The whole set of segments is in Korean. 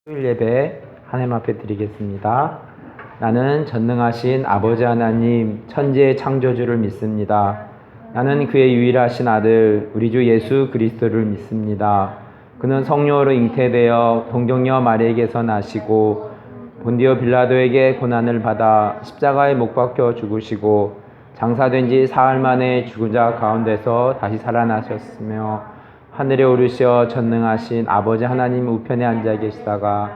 토요일 예배 하나님 앞에 드리겠습니다. 나는 전능하신 아버지 하나님 천지의 창조주를 믿습니다. 나는 그의 유일하신 아들 우리 주 예수 그리스도를 믿습니다. 그는 성령으로 잉태되어 동정녀 마리에게서 나시고 본디오 빌라도에게 고난을 받아 십자가에 못 박혀 죽으시고 장사된 지 사흘 만에 죽은 자 가운데서 다시 살아나셨으며 하늘에 오르시어 전능하신 아버지 하나님 우편에 앉아 계시다가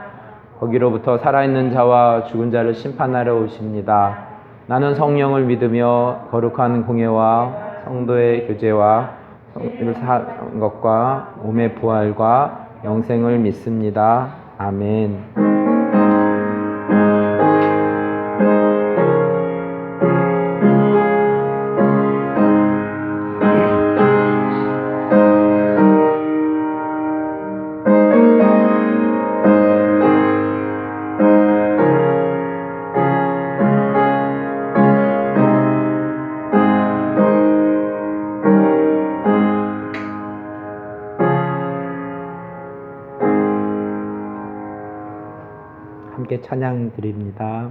거기로부터 살아있는 자와 죽은 자를 심판하러 오십니다. 나는 성령을 믿으며 거룩한 공예와 성도의 교제와 성을 사는 것과 몸의 부활과 영생을 믿습니다. 아멘. 함께 찬양 드립니다.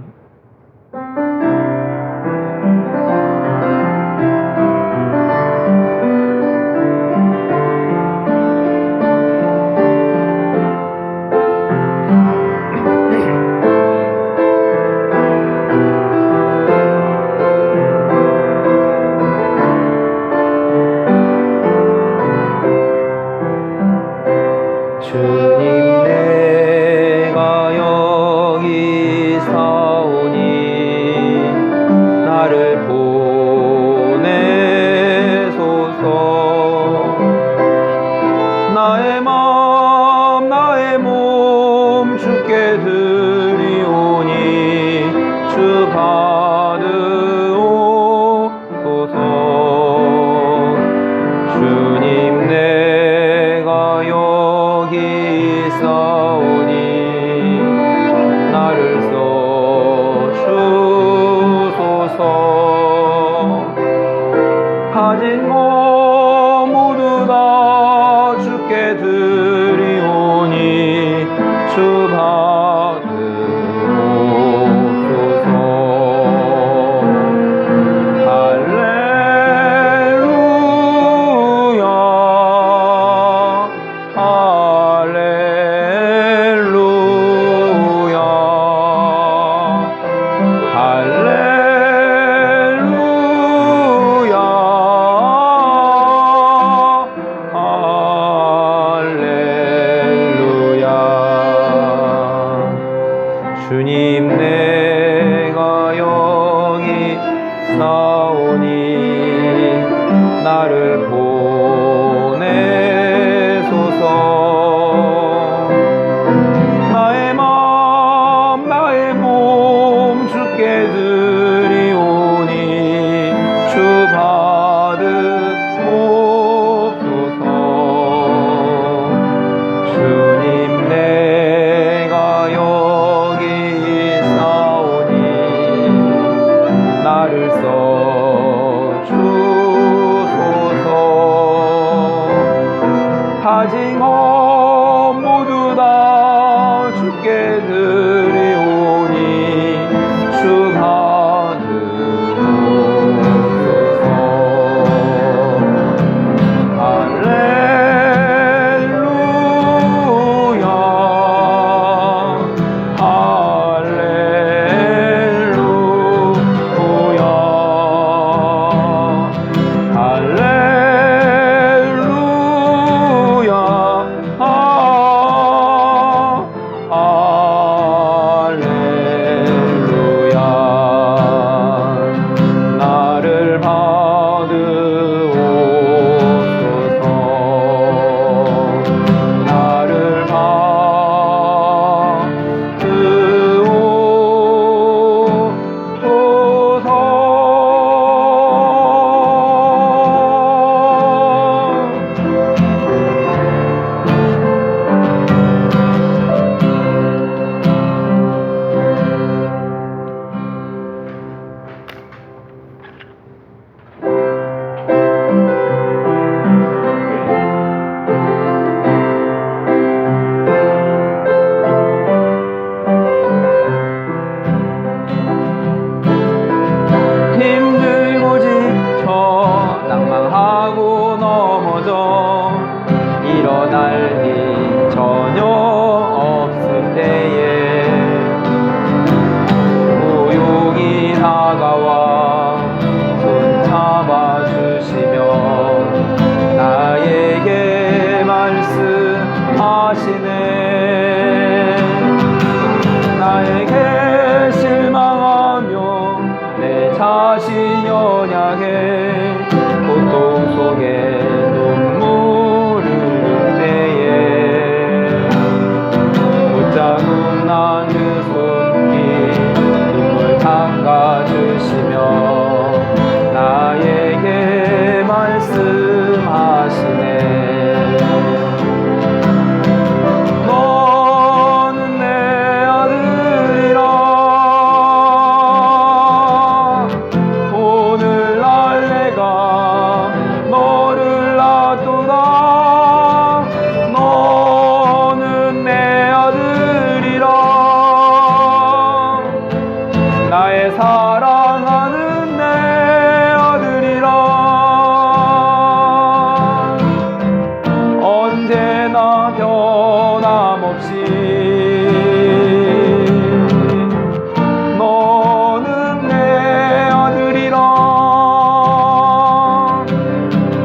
주님 내가 여기 사오니 나를 보내소서. 나의 마음 나의 몸 주께 드리오니 주 받으옵소서. 주님 내가 여기 있사오니 나를 써주소서. 가진 것 모두 다 주께 드리오니 주 받으옵소서. 할렐루야 할렐루야 할렐루야 할렐루야. 주님 내가 여기 사오니 나를 보내소서. 나의 마음 나의 몸 주께 드리오니 주 받으옵소서. 주님 내가 여기 있사오니 나를 써주소서. 가진 것 모두 다 주께 드리오니 주 받으옵소서. 할렐루야 할렐루야 할렐루야 자국 난 그 손길 눈물 닦아주시며 나에게 말씀하시네. 너는 내 아들이라. 오늘날 내가 너를 낳도다. 너는 내 아들이라. 나의 사랑하는 내 아들이라. 언제나 변함없이 너는 내 아들이라.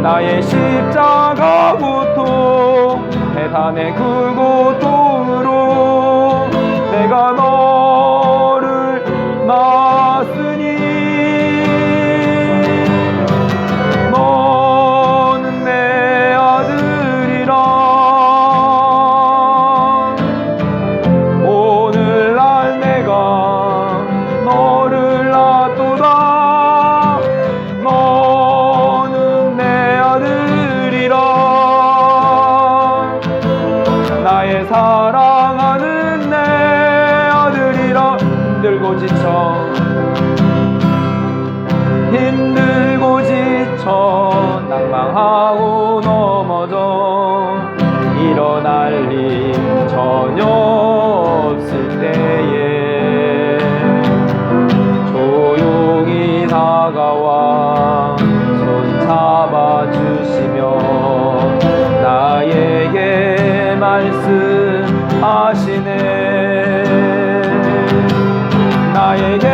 나의 십자가 고통 해산의 그 고통으로 내가 너를 낳았으니 너는 내 아들이라. 오늘날 내가 너를 낳도다. 너는 내 아들이라. 나의 사랑하는 내 아들이라. 힘들고 지쳐 낭망하고 넘어져 일어날 힘 전혀 없을 때에 조용히 다가와 손 잡아주시며 나에게 말씀하시네. 나에게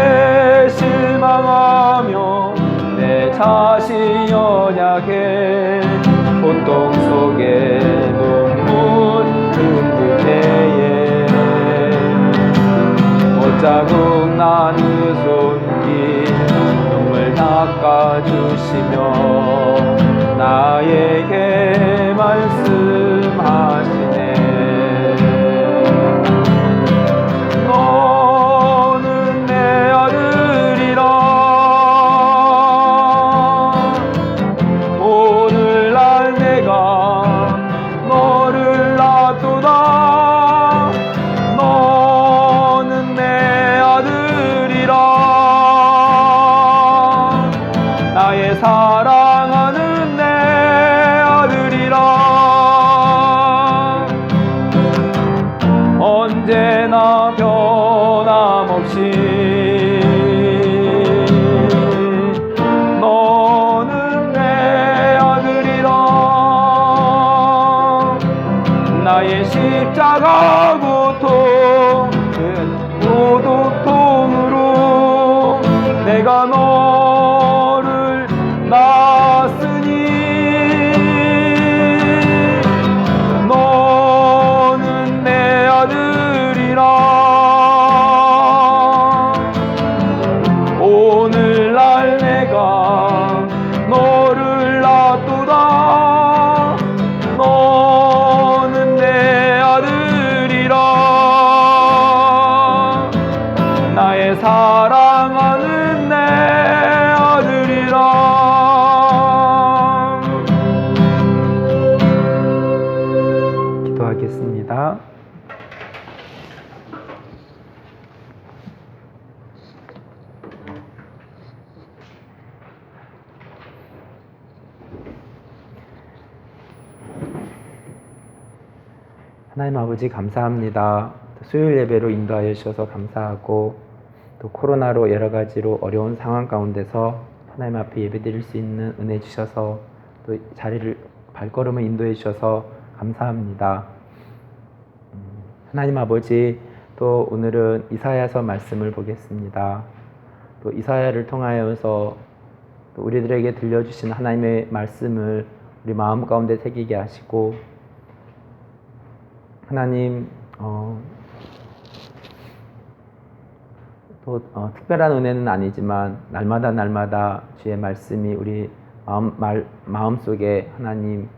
실망하며 내 자신 연약해 고통 속에 눈물 흘릴 때에 옷자국 난 그 손길 눈물 닦아주시며 나에게 말씀하시네. 너는 내 아들이라. 오늘날 내가 너를 낳도다. 너는 내 아들이라. 나의 사랑하는 내 아들이라. 언제나 변함없이 너는 내 아들이라. 나의 십자가 고통 그 고통으로 내가 너를 낳았으니 너는 내 아들이라. 오늘날 내가 너를 낳도다. 너는 내 아들이라. 나의 사랑하는 내 아들이라. 기도하겠습니다. 하나님 아버지 감사합니다. 수요일 예배로 인도하여 주셔서 감사하고 또 코로나로 여러 가지로 어려운 상황 가운데서 하나님 앞에 예배드릴 수 있는 은혜 주셔서 또 자리를 발걸음을 인도해 주셔서 감사합니다. 하나님 아버지 또 오늘은 이사야서 말씀을 보겠습니다. 또 이사야를 통하여서 또 우리들에게 들려주신 하나님의 말씀을 우리 마음 가운데 새기게 하시고 하나님 또 특별한 은혜는 아니지만 날마다 주의 말씀이 우리 마음속에 하나님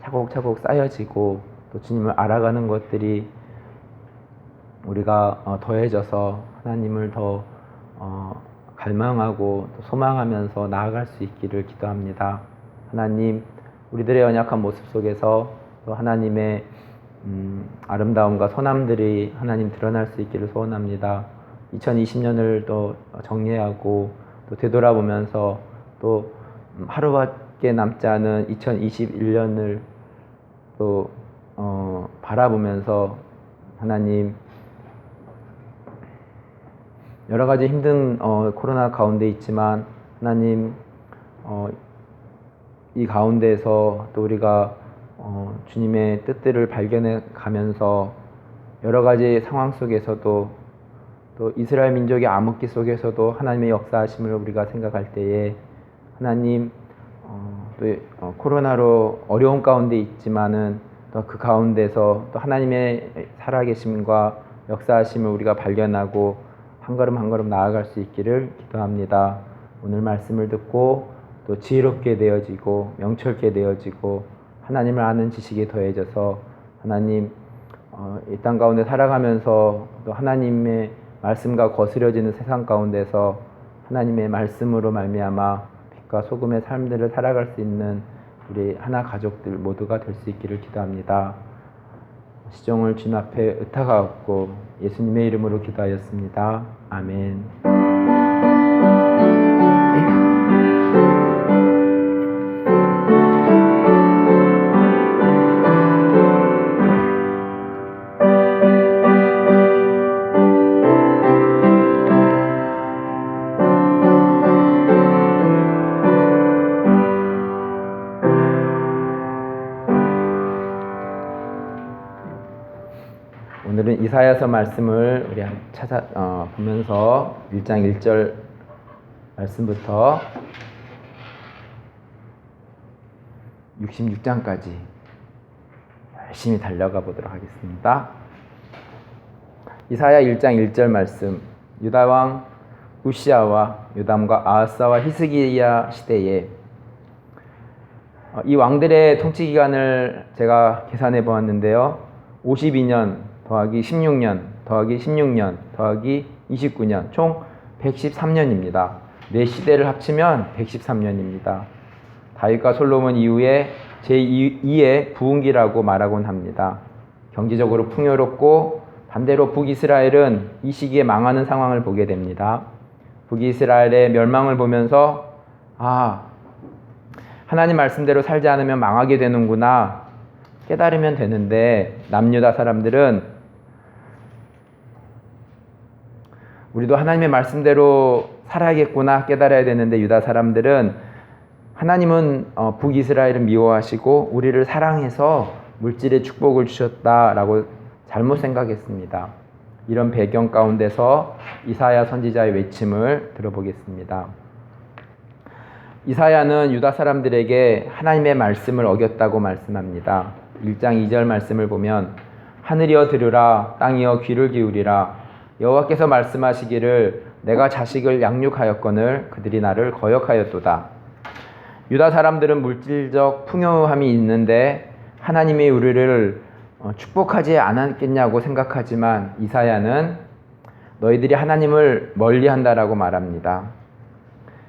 차곡차곡 쌓여지고 또 주님을 알아가는 것들이 우리가 더해져서 하나님을 더 갈망하고 또 소망하면서 나아갈 수 있기를 기도합니다. 하나님, 우리들의 연약한 모습 속에서 또 하나님의 아름다움과 선함들이 하나님 드러날 수 있기를 소원합니다. 2020년을 또 정리하고 또 되돌아보면서 또 하루밖에 남지 않은 2021년을 또 바라보면서 하나님, 여러 가지 힘든 코로나 가운데 있지만 하나님, 이 가운데에서 또 우리가 주님의 뜻들을 발견해 가면서 여러 가지 상황 속에서도 또 이스라엘 민족의 암흑기 속에서도 하나님의 역사하심을 우리가 생각할 때에 하나님, 또 코로나로 어려운 가운데 있지만은 또 그 가운데서 또 하나님의 살아계심과 역사하심을 우리가 발견하고 한 걸음 한 걸음 나아갈 수 있기를 기도합니다. 오늘 말씀을 듣고 또 지혜롭게 되어지고 명철케 되어지고 하나님을 아는 지식이 더해져서 하나님, 이 땅 가운데 살아가면서 또 하나님의 말씀과 거스려지는 세상 가운데서 하나님의 말씀으로 말미암아 빛과 소금의 삶들을 살아갈 수 있는 우리 하나 가족들 모두가 될 수 있기를 기도합니다. 시종을 주님 앞에 의탁하옵고 예수님의 이름으로 기도하였습니다. 아멘. 오늘은 이사야서 말씀을 우리 보면서 1장 1절 말씀부터 66장까지 열심히 달려가 보도록 하겠습니다. 이사야 1장 1절 말씀. 유다 왕 우시아와 요담과 아하스와 히스기야 시대에, 이 왕들의 통치 기간을 제가 계산해 보았는데요. 52년 더하기 16년 더하기 16년 더하기 29년 총 113년입니다. 네 시대를 합치면 113년입니다. 다윗과 솔로몬 이후에 제2의 부흥기라고 말하곤 합니다. 경제적으로 풍요롭고 반대로 북이스라엘은 이 시기에 망하는 상황을 보게 됩니다. 북이스라엘의 멸망을 보면서 하나님 말씀대로 살지 않으면 망하게 되는구나 깨달으면 되는데, 남유다 사람들은 우리도 하나님의 말씀대로 살아야겠구나 깨달아야 되는데, 유다 사람들은 하나님은 북이스라엘을 미워하시고 우리를 사랑해서 물질의 축복을 주셨다라고 잘못 생각했습니다. 이런 배경 가운데서 이사야 선지자의 외침을 들어보겠습니다. 이사야는 유다 사람들에게 하나님의 말씀을 어겼다고 말씀합니다. 1장 2절 말씀을 보면 하늘이여 들으라, 땅이여 귀를 기울이라. 여호와께서 말씀하시기를 내가 자식을 양육하였거늘 그들이 나를 거역하였도다. 유다 사람들은 물질적 풍요함이 있는데 하나님이 우리를 축복하지 않았겠냐고 생각하지만 이사야는 너희들이 하나님을 멀리한다라고 말합니다.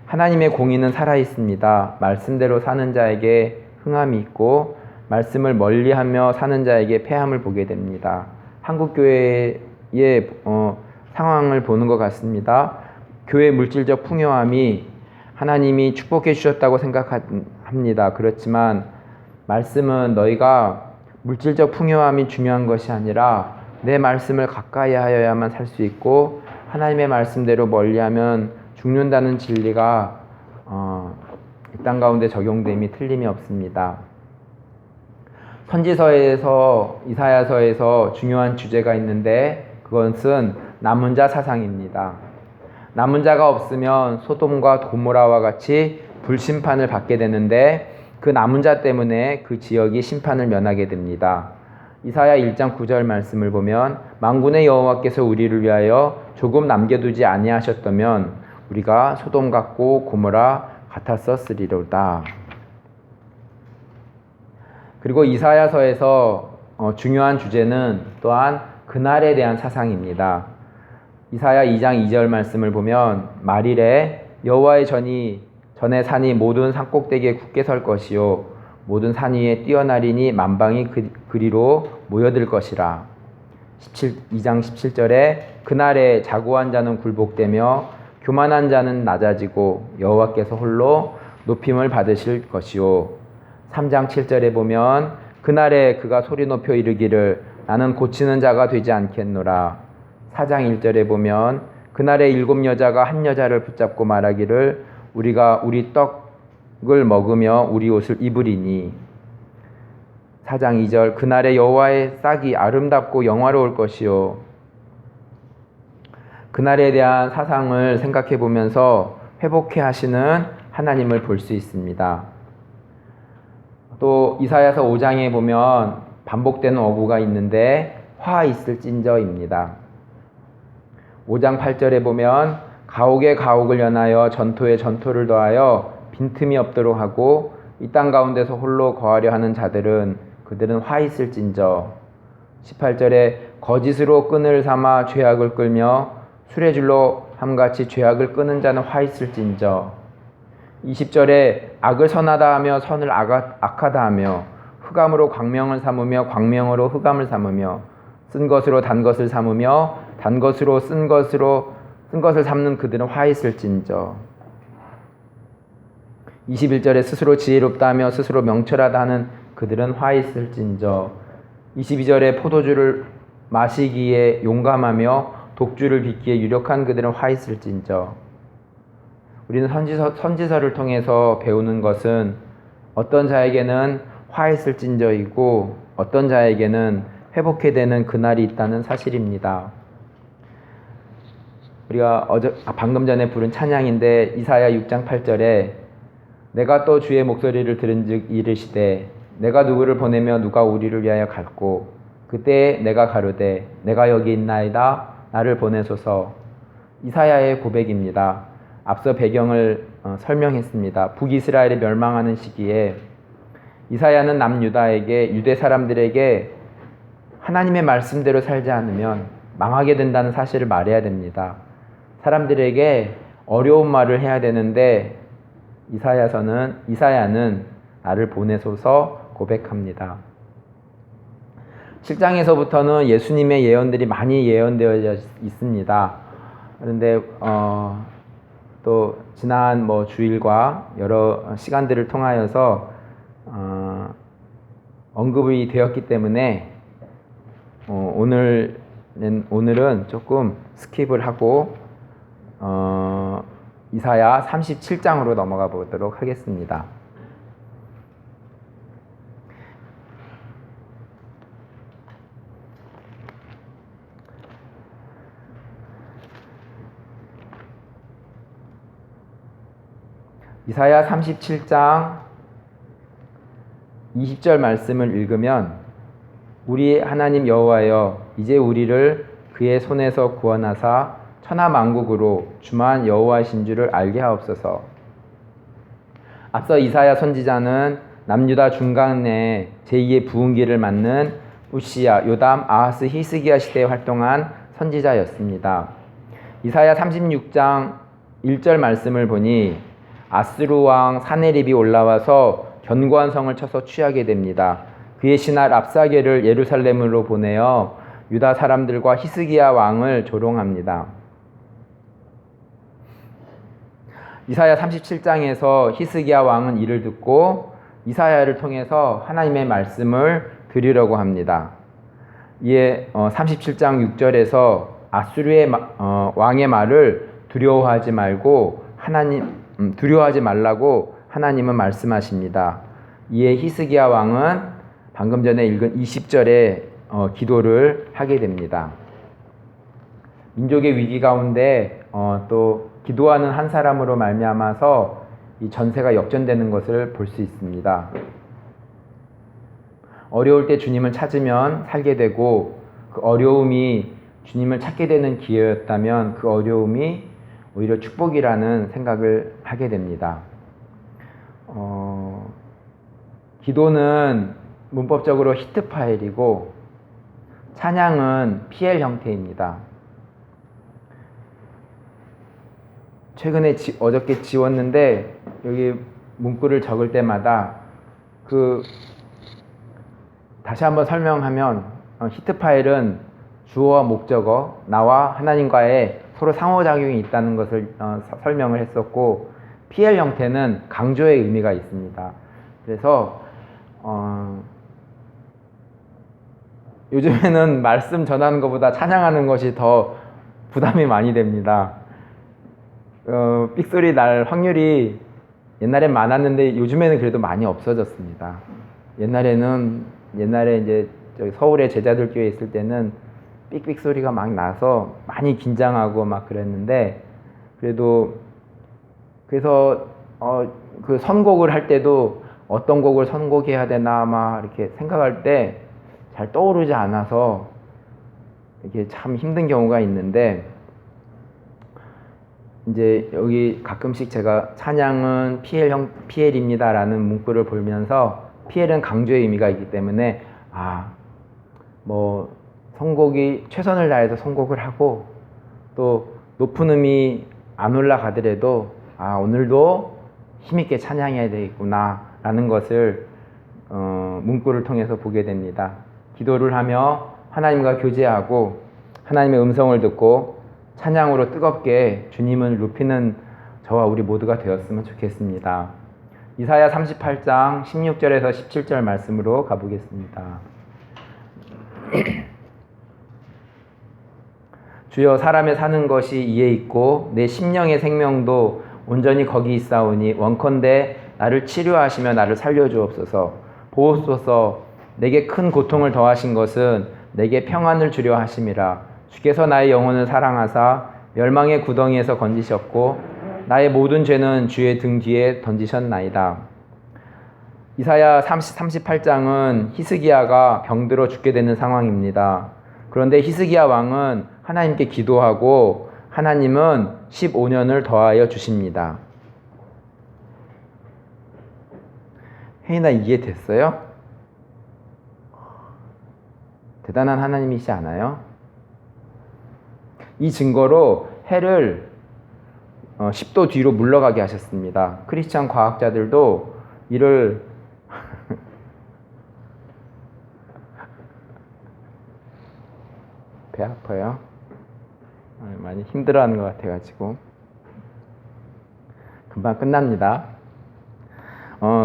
하나님의 공의는 살아있습니다. 말씀대로 사는 자에게 흥함이 있고 말씀을 멀리하며 사는 자에게 패함을 보게 됩니다. 한국교회의 상황을 보는 것 같습니다. 교회 물질적 풍요함이 하나님이 축복해 주셨다고 생각합니다. 그렇지만 말씀은 너희가 물질적 풍요함이 중요한 것이 아니라 내 말씀을 가까이 하여야만 살 수 있고 하나님의 말씀대로 멀리하면 죽는다는 진리가 이 땅 가운데 적용됨이 틀림이 없습니다. 선지서에서 이사야서에서 중요한 주제가 있는데 그것은 남은 자 사상입니다. 남은 자가 없으면 소돔과 고모라와 같이 불심판을 받게 되는데 그 남은 자 때문에 그 지역이 심판을 면하게 됩니다. 이사야 1장 9절 말씀을 보면 만군의 여호와께서 우리를 위하여 조금 남겨두지 아니하셨다면 우리가 소돔 같고 고모라 같았었으리로다. 그리고 이사야서에서 중요한 주제는 또한 그날에 대한 사상입니다. 이사야 2장 2절 말씀을 보면 말일에 여호와의 전에 산이 모든 산꼭대기에 굳게 설 것이요 모든 산 위에 뛰어나리니 만방이 그리로 모여들 것이라. 2장 17절에 그날에 자고한 자는 굴복되며 교만한 자는 낮아지고 여호와께서 홀로 높임을 받으실 것이요. 3장 7절에 보면 그날에 그가 소리 높여 이르기를 나는 고치는 자가 되지 않겠노라. 4장 1절에 보면 그날에 7 여자가 한 여자를 붙잡고 말하기를 우리가 우리 떡을 먹으며 우리 옷을 입으리니. 4장 2절 그날에 여호와의 싹이 아름답고 영화로울 것이요. 그날에 대한 사상을 생각해 보면서 회복해 하시는 하나님을 볼 수 있습니다. 또 이사야서 5장에 보면 반복되는 어구가 있는데 화 있을진저입니다. 5장 8절에 보면 가옥에 가옥을 연하여 전토에 전토를 더하여 빈틈이 없도록 하고 이 땅 가운데서 홀로 거하려 하는 자들은 그들은 화 있을진저. 18절에 거짓으로 끈을 삼아 죄악을 끌며 수레줄로 함같이 죄악을 끄는 자는 화 있을진저. 20절에 악을 선하다 하며 선을 악하다 하며 흑암으로 광명을 삼으며 광명으로 흑암을 삼으며 쓴 것으로 단 것을 삼으며 단 것으로 쓴 것을 삼는 그들은 화 있을진저. 21절에 스스로 지혜롭다 하며 스스로 명철하다 하는 그들은 화 있을진저. 22절에 포도주를 마시기에 용감하며 독주를 빚기에 유력한 그들은 화 있을진저. 우리는 선지서를 통해서 배우는 것은 어떤 자에게는 화 있을진저이고 어떤 자에게는 회복해야 되는 그날이 있다는 사실입니다. 우리가 방금 전에 부른 찬양인데 이사야 6장 8절에 내가 또 주의 목소리를 들은즉 이르시되 내가 누구를 보내며 누가 우리를 위하여 갈고 그때 내가 가로되 내가 여기 있나이다 나를 보내소서. 이사야의 고백입니다. 앞서 배경을 설명했습니다. 북이스라엘이 멸망하는 시기에 이사야는 남유다에게 유대 사람들에게 하나님의 말씀대로 살지 않으면 망하게 된다는 사실을 말해야 됩니다. 사람들에게 어려운 말을 해야 되는데 이사야는 나를 보내소서 고백합니다. 7장에서부터는 예수님의 예언들이 많이 예언되어 있습니다. 그런데 또 지난 주일과 여러 시간들을 통하여서 언급이 되었기 때문에 오늘은 조금 스킵을 하고 이사야 37장으로 넘어가 보도록 하겠습니다. 이사야 37장 20절 말씀을 읽으면 우리 하나님 여호와여 이제 우리를 그의 손에서 구원하사 천하만국으로 주만 여호와이신 줄을 알게 하옵소서. 앞서 이사야 선지자는 남유다 중간에 제2의 부흥기를 맞는 우시야, 요담, 아하스, 히스기야 시대에 활동한 선지자였습니다. 이사야 36장 1절 말씀을 보니 아스루 왕 사네립이 올라와서 견고한 성을 쳐서 취하게 됩니다. 그의 신하 랍사게를 예루살렘으로 보내어 유다 사람들과 히스기야 왕을 조롱합니다. 이사야 37장에서 히스기야 왕은 이를 듣고 이사야를 통해서 하나님의 말씀을 드리려고 합니다. 이에 37장 6절에서 아수르의 왕의 말을 두려워하지 말라고 하나님은 말씀하십니다. 이에 히스기야 왕은 방금 전에 읽은 20절에 기도를 하게 됩니다. 민족의 위기 가운데 또 기도하는 한 사람으로 말미암아서 이 전세가 역전되는 것을 볼 수 있습니다. 어려울 때 주님을 찾으면 살게 되고 그 어려움이 주님을 찾게 되는 기회였다면 그 어려움이 오히려 축복이라는 생각을 하게 됩니다. 기도는 문법적으로 히트 파일이고 찬양은 PL 형태입니다. 최근에 어저께 지웠는데 여기 문구를 적을 때마다 다시 한번 설명하면 히트 파일은 주어와 목적어, 나와 하나님과의 서로 상호작용이 있다는 것을 설명을 했었고, PL 형태는 강조의 의미가 있습니다. 그래서 요즘에는 말씀 전하는 것보다 찬양하는 것이 더 부담이 많이 됩니다. 삑소리 날 확률이 옛날엔 많았는데 요즘에는 그래도 많이 없어졌습니다. 옛날에 이제 서울에 제자들 교회 있을 때는 삑삑 소리가 막 나서 많이 긴장하고 막 그랬는데, 그래서 그 선곡을 할 때도 어떤 곡을 선곡해야 되나 막 이렇게 생각할 때 잘 떠오르지 않아서 이게 참 힘든 경우가 있는데, 이제 여기 가끔씩 제가 찬양은 PL입니다 라는 문구를 보면서, PL은 강조의 의미가 있기 때문에 선곡이 최선을 다해서 선곡을 하고, 또 높은 음이 안 올라가더라도 오늘도 힘있게 찬양해야 되겠구나 라는 것을 문구를 통해서 보게 됩니다. 기도를 하며 하나님과 교제하고 하나님의 음성을 듣고 찬양으로 뜨겁게 주님을 높이는 저와 우리 모두가 되었으면 좋겠습니다. 이사야 38장 16절에서 17절 말씀으로 가보겠습니다. 주여, 사람의 사는 것이 이에 있고 내 심령의 생명도 온전히 거기 있사오니, 원컨대 나를 치료하시며 나를 살려주옵소서. 보옵소서. 내게 큰 고통을 더하신 것은 내게 평안을 주려 하심이라. 주께서 나의 영혼을 사랑하사 멸망의 구덩이에서 건지셨고 나의 모든 죄는 주의 등 뒤에 던지셨나이다. 이사야 38장은 히스기야가 병들어 죽게 되는 상황입니다. 그런데 히스기야 왕은 하나님께 기도하고 하나님은 15년을 더하여 주십니다. 혜인아, 이해됐어요? 대단한 하나님이시지 않아요? 이 증거로 해를 10도 뒤로 물러가게 하셨습니다. 크리스찬 과학자들도 이를 배 아파요? 많이 힘들어하는 것 같아가지고 금방 끝납니다.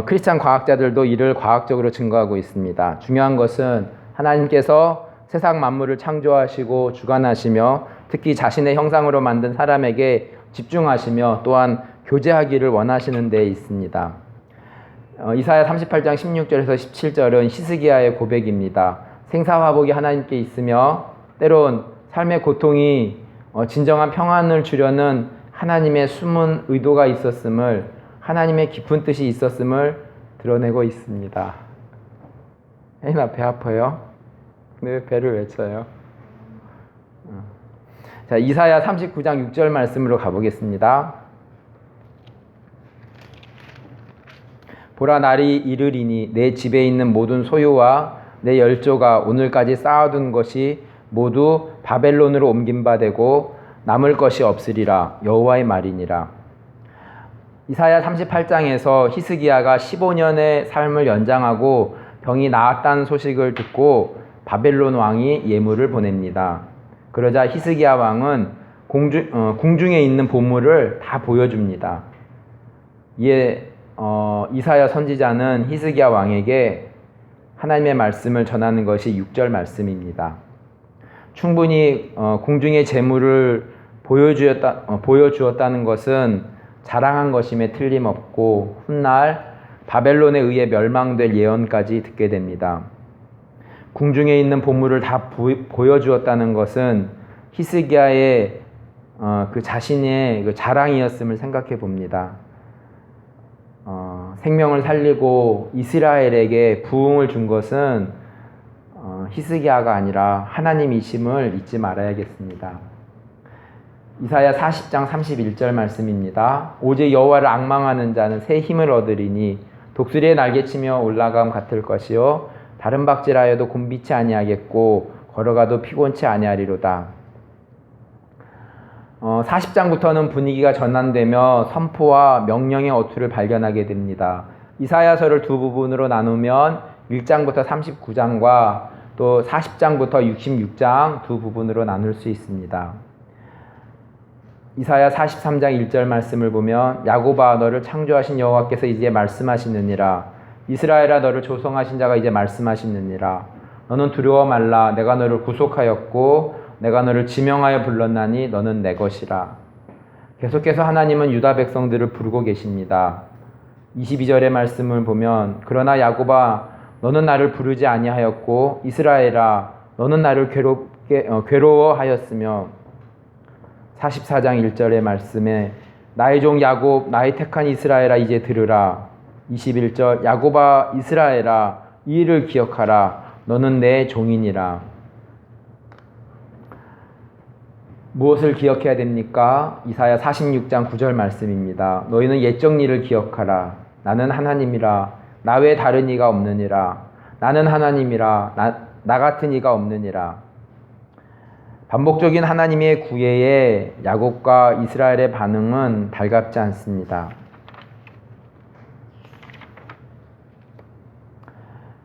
크리스찬 과학자들도 이를 과학적으로 증거하고 있습니다. 중요한 것은 하나님께서 세상 만물을 창조하시고 주관하시며 특히 자신의 형상으로 만든 사람에게 집중하시며 또한 교제하기를 원하시는 데 있습니다. 이사야 38장 16절에서 17절은 히스기야의 고백입니다. 생사화복이 하나님께 있으며 때론 삶의 고통이 진정한 평안을 주려는 하나님의 숨은 의도가 있었음을, 하나님의 깊은 뜻이 있었음을 드러내고 있습니다. 혜인아, 배 아파요? 왜 배를 외쳐요? 자, 이사야 39장 6절 말씀으로 가보겠습니다. 보라, 날이 이르리니 내 집에 있는 모든 소유와 내 열조가 오늘까지 쌓아둔 것이 모두 바벨론으로 옮긴 바 되고 남을 것이 없으리라. 여호와의 말이니라. 이사야 38장에서 히스기야가 15년의 삶을 연장하고 병이 나았다는 소식을 듣고 바벨론 왕이 예물을 보냅니다. 그러자 히스기야 왕은 궁중에 있는 보물을 다 보여줍니다. 이에 이사야 선지자는 히스기야 왕에게 하나님의 말씀을 전하는 것이 6절 말씀입니다. 충분히 궁중의 재물을 보여주었다는 것은 자랑한 것임에 틀림없고 훗날 바벨론에 의해 멸망될 예언까지 듣게 됩니다. 궁중에 있는 보물을 다 보여주었다는 것은 히스기야의 그 자신의 그 자랑이었음을 생각해 봅니다. 생명을 살리고 이스라엘에게 부흥을 준 것은 히스기야가 아니라 하나님이심을 잊지 말아야겠습니다. 이사야 40장 31절 말씀입니다. 오직 여호와를 앙망하는 자는 새 힘을 얻으리니 독수리의 날개치며 올라감 같을 것이요 다른 박질하여도 곤비치 아니하겠고 걸어가도 피곤치 아니하리로다. 40장부터는 분위기가 전환되며 선포와 명령의 어투를 발견하게 됩니다. 이사야서를 두 부분으로 나누면 1장부터 39장과 또 40장부터 66장 두 부분으로 나눌 수 있습니다. 이사야 43장 1절 말씀을 보면 야곱아 너를 창조하신 여호와께서 이제 말씀하시느니라. 이스라엘아 너를 조성하신 자가 이제 말씀하시느니라. 너는 두려워 말라. 내가 너를 구속하였고 내가 너를 지명하여 불렀나니 너는 내 것이라. 계속해서 하나님은 유다 백성들을 부르고 계십니다. 22절의 말씀을 보면 그러나 야곱아 너는 나를 부르지 아니하였고 이스라엘아 너는 나를 괴로워하였으며 44장 1절의 말씀에 나의 종 야곱 나의 택한 이스라엘아 이제 들으라. 21절 야곱아 이스라엘아 이 일을 기억하라. 너는 내 종이니라. 무엇을 기억해야 됩니까? 이사야 46장 9절 말씀입니다. 너희는 옛적 일을 기억하라. 나는 하나님이라. 나 외에 다른 이가 없느니라. 나는 하나님이라. 나 같은 이가 없느니라. 반복적인 하나님의 구애에 야곱과 이스라엘의 반응은 달갑지 않습니다.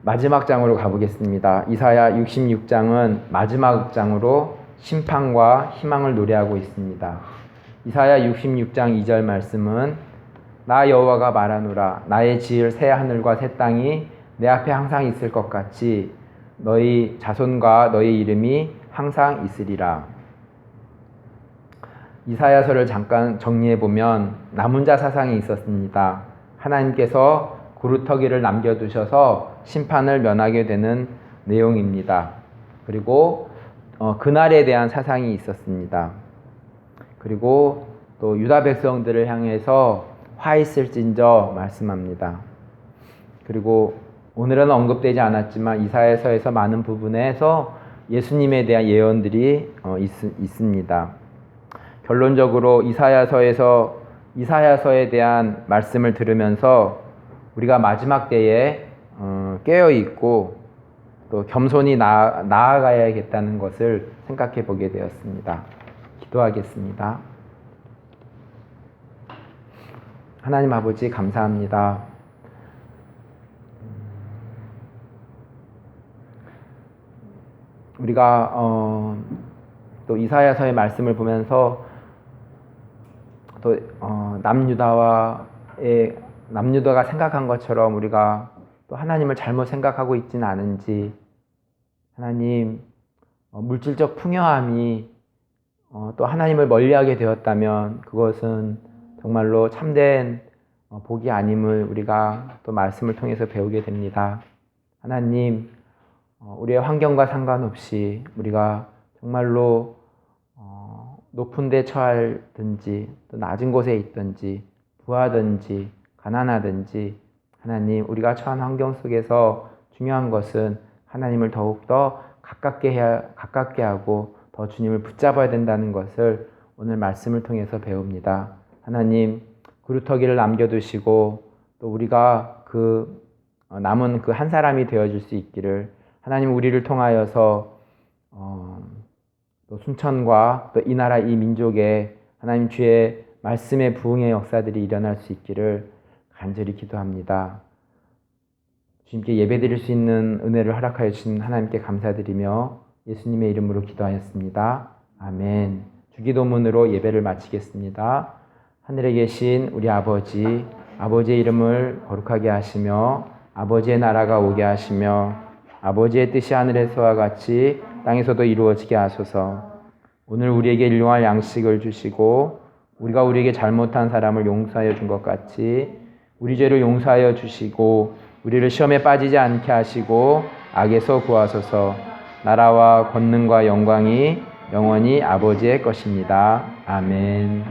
마지막 장으로 가보겠습니다. 이사야 66장은 마지막 장으로 심판과 희망을 노래하고 있습니다. 이사야 66장 2절 말씀은 나 여호와가 말하노라. 나의 지을 새 하늘과 새 땅이 내 앞에 항상 있을 것 같이 너희 자손과 너희 이름이 항상 있으리라. 이사야서를 잠깐 정리해보면 남은 자 사상이 있었습니다. 하나님께서 구루터기를 남겨두셔서 심판을 면하게 되는 내용입니다. 그리고 그날에 대한 사상이 있었습니다. 그리고 또 유다 백성들을 향해서 화 있을진저 말씀합니다. 그리고 오늘은 언급되지 않았지만 이사야서에서 많은 부분에서 예수님에 대한 예언들이 있습니다. 결론적으로 이사야서에 대한 말씀을 들으면서 우리가 마지막 때에 깨어있고 또 겸손히 나아가야겠다는 것을 생각해 보게 되었습니다. 기도하겠습니다. 하나님 아버지 감사합니다. 우리가 또 이사야서의 말씀을 보면서 또 남유다가 생각한 것처럼 우리가 또 하나님을 잘못 생각하고 있지는 않은지, 하나님 물질적 풍요함이 또 하나님을 멀리하게 되었다면 그것은 정말로 참된 복이 아님을 우리가 또 말씀을 통해서 배우게 됩니다. 하나님, 우리의 환경과 상관없이 우리가 정말로 높은 데 처하든지 또 낮은 곳에 있든지 부하든지 가난하든지 하나님, 우리가 처한 환경 속에서 중요한 것은 하나님을 더욱더 가깝게 하고 더 주님을 붙잡아야 된다는 것을 오늘 말씀을 통해서 배웁니다. 하나님, 구루터기를 남겨두시고 또 우리가 남은 그 한 사람이 되어줄 수 있기를, 하나님 우리를 통하여서 또 순천과 또 이 나라 이 민족에 하나님 주의 말씀의 부흥의 역사들이 일어날 수 있기를 간절히 기도합니다. 주님께 예배드릴 수 있는 은혜를 허락하여 주신 하나님께 감사드리며 예수님의 이름으로 기도하였습니다. 아멘. 주기도문으로 예배를 마치겠습니다. 하늘에 계신 우리 아버지, 아버지의 이름을 거룩하게 하시며 아버지의 나라가 오게 하시며 아버지의 뜻이 하늘에서와 같이 땅에서도 이루어지게 하소서. 오늘 우리에게 일용할 양식을 주시고 우리가 우리에게 잘못한 사람을 용서하여 준 것 같이 우리 죄를 용서하여 주시고 우리를 시험에 빠지지 않게 하시고 악에서 구하소서. 나라와 권능과 영광이 영원히 아버지의 것입니다. 아멘.